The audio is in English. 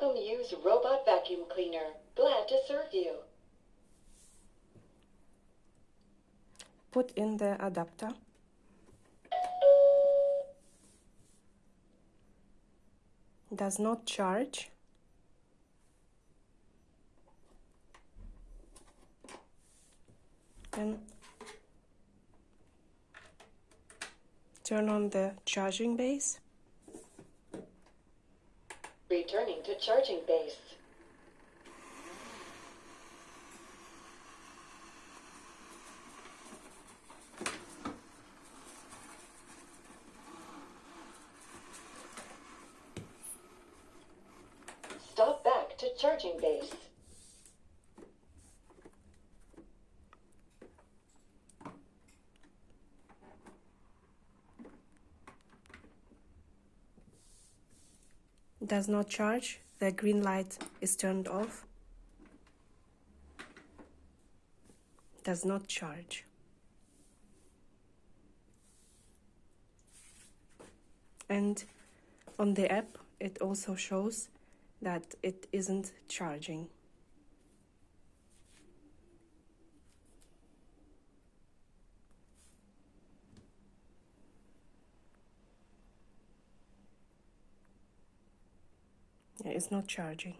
Welcome use robot vacuum cleaner. Glad to serve you. Put in the adapter. Does not charge. Then turn on the charging base. Returning to charging base. Stop back to charging base. Does not charge. The green light is turned off. Does not charge. And on the app, it also shows that it isn't charging. Yeah, it's not charging.